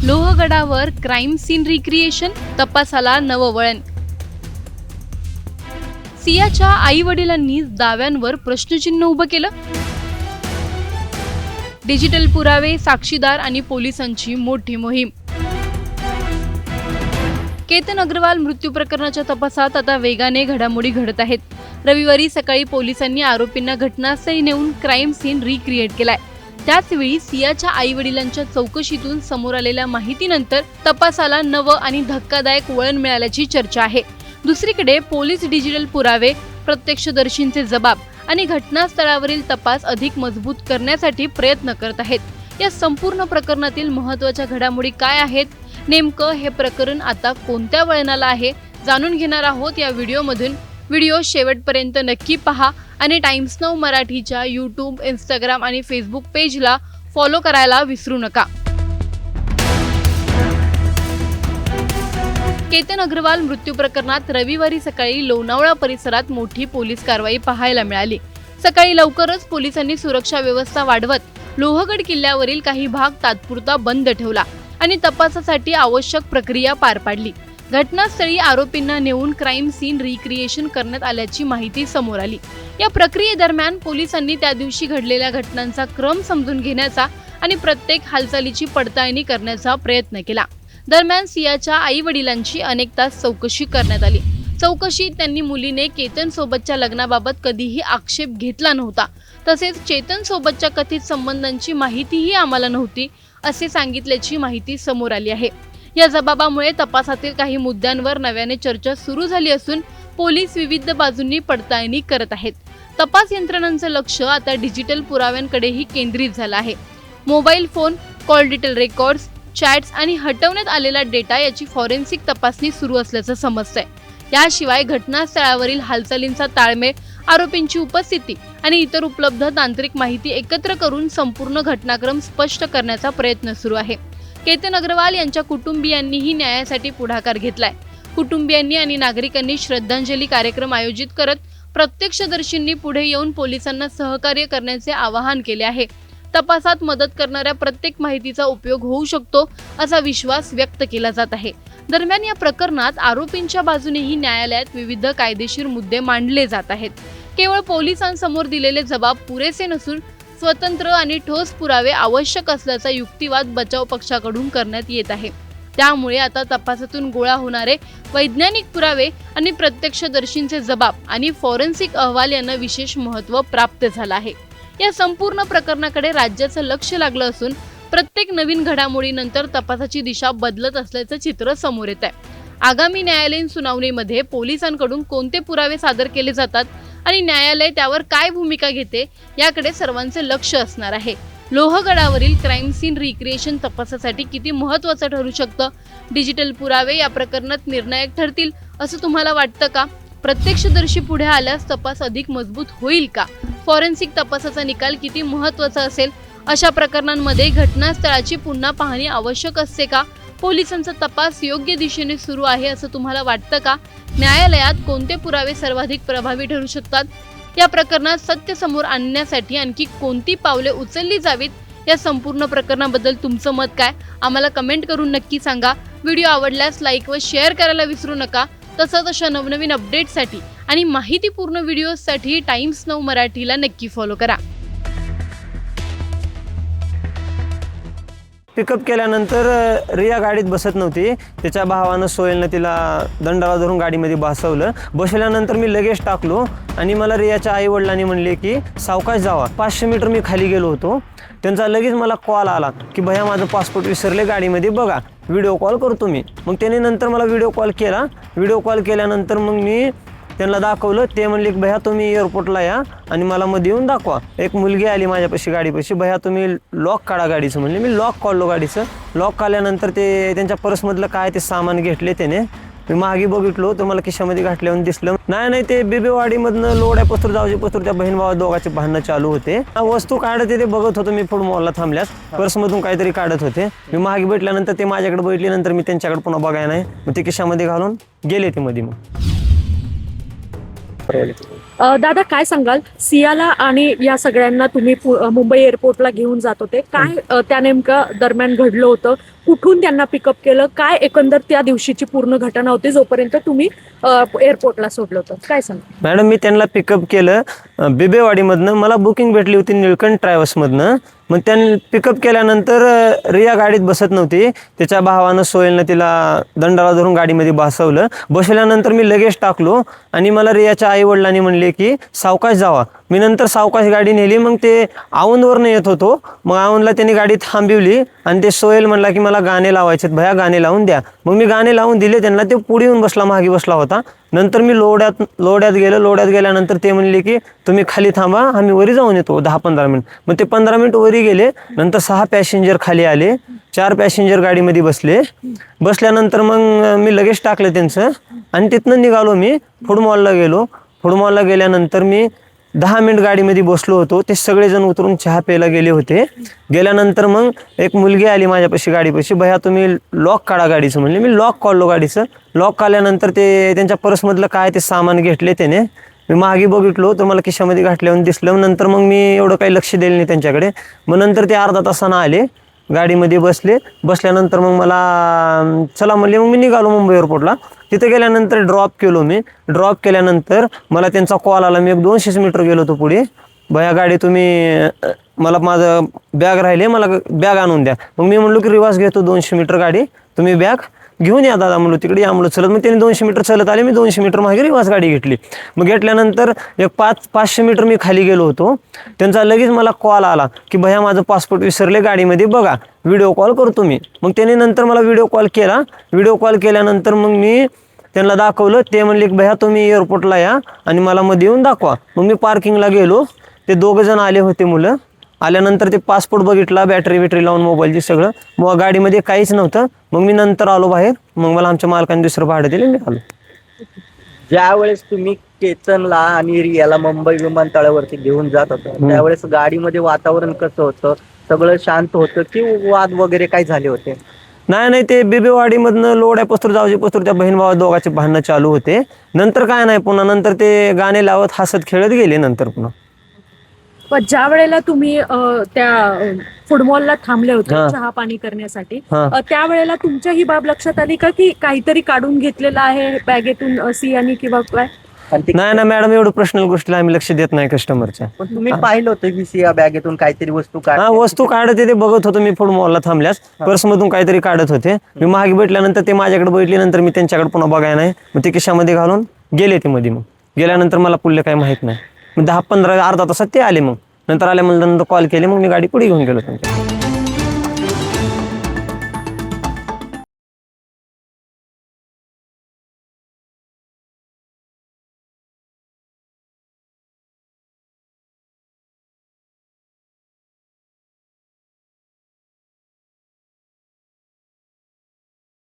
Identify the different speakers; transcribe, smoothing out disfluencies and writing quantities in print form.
Speaker 1: लोहगडावर crime scene recreation, तपासाला नवं वळण. सियाच्या आई वडिलांनी दाव्यांवर प्रश्नचिन्ह उभं केलं. डिजिटल पुरावे, साक्षीदार आणि पोलिसांची मोठी मोहीम. केतन अग्रवाल मृत्यू प्रकरणाच्या तपासात आता वेगाने घडामोडी घडत आहेत. रविवारी सकाळी पोलिसांनी आरोपींना घटनास्थळी नेऊन क्राईम सीन रिक्रिएट केलाय. त्याचवेळी सियाच्या आई वडिलांच्या चौकशीतून समोर आलेल्या माहितीनंतर तपासाला नवं आणि धक्कादायक वळण मिळाल्याची चर्चा आहे. दुसरीकडे पोलीस डिजिटल पुरावे, प्रत्यक्षदर्शींचे जबाब आणि घटनास्थळावरील तपास अधिक मजबूत करण्यासाठी प्रयत्न करत आहेत. या संपूर्ण प्रकरणातील महत्त्वाच्या घडामोडी काय आहेत, नेमकं हे प्रकरण आता कोणत्या वळणाला आहे, जाणून घेणार आहोत या व्हिडिओमधून. व्हिडिओ शेवटपर्यंत नक्की पहा आणि टाइम्स नाऊ मराठीच्या यूट्यूब, इंस्टाग्राम आणि फेसबुक पेजला फॉलो करायला विसरू नका. केतन अग्रवाल मृत्यू प्रकरणात रविवारी सकाळी लोणावळा परिसरात मोठी पोलीस कारवाई पाहायला मिळाली. सकाळी लवकरच पोलिसांनी सुरक्षा व्यवस्था वाढवत लोहगड किल्ल्यावरील काही भाग तात्पुरता बंद ठेवला आणि तपासासाठी आवश्यक प्रक्रिया पार पाडली. घटनास्थळी आरोपींना नेऊन क्राईम सीन रिक्रिएशन करण्यात आल्याची माहिती समोर आली. या प्रक्रियेदरम्यान पोलिसांनी त्या दिवशी घडलेल्या घटनांचा क्रम समजून घेण्याचा आणि प्रत्येक हालचालीची पडताळणी करण्याचा प्रयत्न केला. दरम्यान सियाच्या आई वडिलांची अनेक तास चौकशी करण्यात आली. चौकशीत त्यांनी मुलीने केतन सोबतच्या लग्नाबाबत कधीही आक्षेप घेतला नव्हता, तसेच चेतन सोबतच्या कथित संबंधांची माहितीही आम्हाला नव्हती असे सांगितल्याची माहिती समोर आली आहे. या जबाबामुळे तपासातील काही मुद्द्यांवर नव्याने चर्चा सुरू झाली असून पोलीस विविध बाजूंनी पडताळणी करत आहेत. तपास यंत्रणांचं लक्ष आता डिजिटल पुराव्यांकडेही केंद्रित झालं आहे. Mobile phone, call detail records, chats आणि हटवण्यात आलेला डेटा याची फॉरेन्सिक तपासणी सुरू असल्याचं समजतंय. याशिवाय घटनास्थळावरील हालचालींचा ताळमेळ, आरोपींची उपस्थिती आणि इतर उपलब्ध तांत्रिक माहिती एकत्र करून संपूर्ण घटनाक्रम स्पष्ट करण्याचा प्रयत्न सुरू आहे. केतन अग्रवाल यांच्या कुटुंबियांनीही न्यायासाठी पुढाकार घेतलाय. कुटुंबियांनी आणि नागरिकांनी श्रद्धांजली कार्यक्रम आयोजित करत प्रत्यक्षदर्शींनी पुढे येऊन पोलिसांना सहकार्य करण्याचे आवाहन केले आहे. तपासात मदत करणाऱ्या प्रत्येक माहितीचा उपयोग होऊ शकतो असा विश्वास व्यक्त केला जात आहे. दरम्यान या प्रकरणात आरोपींच्या बाजूनेही न्यायालयात विविध कायदेशीर मुद्दे मांडले जात आहेत. केवळ पोलिसांसमोर दिलेले जबाब पुरेसे नसून स्वतंत्र आणि ठोस पुरावे आवश्यक असल्याचा युक्तिवाद बचाव पक्षाकडून करण्यात येत आहे. त्यामुळे आता तपासातून गोळा होणारे वैज्ञानिक पुरावे आणि प्रत्यक्षदर्शींचे जबाब आणि फॉरेन्सिक अहवाल यांना विशेष महत्त्व प्राप्त झालं आहे. या संपूर्ण प्रकरणाकडे राज्याचं लक्ष लागलं असून प्रत्येक नवीन घडामोडीनंतर तपासाची दिशा बदलत असल्याचं चित्र समोर येत आहे. आगामी न्यायालयीन सुनावणीमध्ये पोलिसांकडून कोणते पुरावे सादर केले जातात आणि न्यायालय त्यावर काय भूमिका घेते याकडे सर्वांचे लक्ष असणार आहे. लोहगडावरील क्राईम सीन रिक्रिएशन तपासासाठी किती महत्त्वाचं ठरू शकतं? डिजिटल पुरावे या प्रकरणात निर्णायक ठरतील असं तुम्हाला वाटतं का? प्रत्यक्षदर्शी पुढे आल्यास तपास अधिक मजबूत होईल का? फॉरेन्सिक तपासाचा निकाल किती महत्त्वाचा असेल? अशा प्रकरणांमध्ये घटनास्थळाची पुन्हा पाहणी आवश्यक असते का? पोलिसांचा तपास योग्य दिशेने सुरू आहे असं तुम्हाला वाटतं का? न्यायालयात कोणते पुरावे सर्वाधिक प्रभावी ठरू शकतात? या प्रकरणात सत्य समोर आणण्यासाठी आणखी कोणती पावले उचलली जावीत? या संपूर्ण प्रकरणाबद्दल तुमचं मत काय? आम्हाला कमेंट करून नक्की सांगा. व्हिडिओ आवडल्यास लाईक व शेअर करायला विसरू नका. तसंच अशा नवनवीन अपडेट्ससाठी आणि माहितीपूर्ण व्हिडिओसाठी टाइम्स नाऊ मराठीला नक्की फॉलो करा.
Speaker 2: पिकअप केल्यानंतर रिया गाडीत बसत नव्हती. त्याच्या भावानं सोहेलनं तिला दंडाला धरून गाडीमध्ये बसवलं. बसल्यानंतर मी लगेच टाकलो आणि मला रियाच्या आई वडिलांनी म्हणले की सावकाश जावा. 500 मीटर मी खाली गेलो होतो. त्यांचा लगेच मला कॉल आला की भैया माझं पासपोर्ट विसरले गाडीमध्ये, बघा व्हिडिओ कॉल करतो मी. मग त्याने नंतर मला व्हिडिओ कॉल केला. व्हिडिओ कॉल केल्यानंतर मग मी त्यांना दाखवलं. ते म्हणले की भैया तुम्ही एअरपोर्टला या आणि मला मध्ये येऊन दाखवा. एक मुलगी आली माझ्यापाशी गाडीपाशी, भैया तुम्ही लॉक काढा गाडीचं म्हणले. मी लॉक काढलो गाडीचं. लॉक काढल्यानंतर ते त्यांच्या पर्समधलं काय ते सामान घेतले त्याने. मी मागे बघितलो तर मला खिशामध्ये घातल्यावर दिसलं. नाही ते बेबेवाडीमधनं लोड्यापस्तूर जावजीपस्तूर त्या बहीण भावा दोघांचे भांडणं चालू होते. वस्तू काढत ते बघत होतो मी. फूड मॉलला थांबल्यास पर्समधून काहीतरी काढत होते. मी मागे भेटल्यानंतर ते माझ्याकडे बघितले. नंतर मी त्यांच्याकडे पुन्हा बघायला नाही. मग ते खिशामध्ये घालून गेले ते मध्ये. मग
Speaker 3: दादा काय सांगाल, सियाला आणि या सगळ्यांना तुम्ही मुंबई एअरपोर्टला घेऊन जात होते, काय त्या नेमक्या दरम्यान घडलं होतं, कुठून त्यांना पिकअप केलं, काय एकंदर त्या दिवशीची पूर्ण घटना होती जोपर्यंत तुम्ही एअरपोर्टला सोडलं होतं, काय सांगा.
Speaker 2: मॅडम मी त्यांना पिकअप केलं बिबेवाडीमधनं. मला बुकिंग भेटली होती निळकंठ ट्रॅव्हल्समधनं. मग त्यांनी पिकअप केल्यानंतर रिया गाडीत बसत नव्हती. त्याच्या भावानं सोहेलनं तिला दंडाला धरून गाडीमध्ये बसवलं. बसवल्यानंतर मी लगेच टाकलो आणि मला रियाच्या आईवडिलांनी म्हणले की सावकाश जावा. मी नंतर सावकाश गाडी नेली. मग ते औंधवरनं येत होतो. मग औंधला त्यांनी गाडी थांबवली आणि ते सोहेल म्हणला की मला गाणे लावायचे, भया गाणे लावून द्या. मग मी गाणे लावून दिले त्यांना. ते पुढे येऊन बसला, मागे बसला होता. नंतर मी लोड्यात गेलो. लोड्यात गेल्यानंतर ते म्हणले की तुम्ही खाली थांबा, आम्ही वरी जाऊन येतो 10-15 मिनिट. मग ते 15 मिनिट वरी गेले. नंतर 6 पॅसेंजर खाली आले, 4 पॅसेंजर गाडीमध्ये बसले. बसल्यानंतर मग मी लगेच टाकलं त्यांचं आणि तिथनं निघालो. मी फूड मॉलला गेलो. फूड मॉलला गेल्यानंतर मी 10 मिनिट गाडीमध्ये बसलो होतो. ते सगळेजण उतरून चहा प्यायला गेले होते. गेल्यानंतर मग एक मुलगी आली माझ्यापाशी गाडीपाशी, भैया तुम्ही लॉक काढा गाडीचं म्हणले. मी लॉक काढलो गाडीचं. लॉक काढल्यानंतर ते त्यांच्या पर्समधलं काय ते सामान घेतले त्याने. मी मागे बघितलो तर मला खिशामध्ये घातल्यावर दिसलं. नंतर मग मी एवढं काही लक्ष दिलं नाही त्यांच्याकडे. मग नंतर ते अर्धा तासानं आले, गाडीमध्ये बसले. बसल्यानंतर मग मला चला म्हणले. मग मी निघालो मुंबई एअरपोर्टला. तिथे गेल्यानंतर ड्रॉप केलो मी. ड्रॉप केल्यानंतर मला त्यांचा कॉल आला. मी 200 मीटर गेलो होतो पुढे. भया गाडी तुम्ही मला माझं बॅग राहिले, मला बॅग आणून द्या. मग मी म्हणलो की रिवाज घेतो 200 मीटर गाडी, तुम्ही बॅग घेऊन या दादा म्हणलो तिकडे या म्हणलो चलत. मग त्यांनी 200 मीटर चलत आले. मी 200 मीटर मागे रिवाज गाडी घेतली. मग घेतल्यानंतर एक 500 मीटर मी खाली गेलो होतो. त्यांचा लगेच मला कॉल आला की भैया माझं पासपोर्ट विसरले गाडीमध्ये, बघा व्हिडिओ कॉल करतो मी. मग त्यांनी नंतर मला व्हिडिओ कॉल केला. व्हिडिओ कॉल केल्यानंतर मग मी त्यांना दाखवलं. ते म्हणले की भैया तुम्ही एअरपोर्टला या आणि मला मध्ये येऊन दाखवा. मग मी पार्किंगला गेलो. ते 2 जण आले होते मुलं. आल्यानंतर ते पासपोर्ट बघितला, बॅटरी लावून मोबाईलची सगळं. मग गाडीमध्ये काहीच नव्हतं. मग मी नंतर आलो बाहेर. मग मला आमच्या मालकाने दुसरं भाडं दिलं, मी आलो.
Speaker 4: ज्यावेळेस तुम्ही केतनला आणि रियाला मुंबई विमानतळावरती घेऊन जात होता, त्यावेळेस गाडीमध्ये वातावरण कसं होतं? सगळं शांत होतं की वाद वगैरे काय झाले होते?
Speaker 2: नाही, ते बिबेवाडीमधनं लोड्यापस्तूर जावजीपस्तूर त्या बहीण भावा दोघांचे भांडणं चालू होते. नंतर काय नाही, पुन्हा नंतर ते गाणे लावत हसत खेळत गेले नंतर पुन्हा.
Speaker 3: पण ज्या वेळेला तुम्ही त्या फुटबॉलला थांबले होते चहा पाणी करण्यासाठी, त्यावेळेला तुमच्या ही बाब लक्षात आली का की काहीतरी काढून घेतलेलं आहे बॅगेतून सियानी किंवा काय?
Speaker 2: नाही मॅडम, एवढं पर्सनल गोष्टीला आम्ही लक्ष देत नाही कस्टमरच्या.
Speaker 4: पण तुम्ही पाहिलं होतं की सिया बॅगेतून काहीतरी वस्तू
Speaker 2: वस्तू काढत ते बघत होतो मी. फूड मॉलला थांबल्यास पर्समधून काहीतरी काढत होते. मी मागे भेटल्यानंतर ते माझ्याकडे बघितले. नंतर मी त्यांच्याकडे पुन्हा बघायला नाही. मग ते खिशामध्ये घालून गेले ते मध्ये. मग गेल्यानंतर मला पुढले काही माहित नाही. मग 10-15 अर्धा तासात ते आले. मग नंतर आल्यानंतर कॉल केले. मग मी गाडी पुढे घेऊन गेलो त्यांच्या.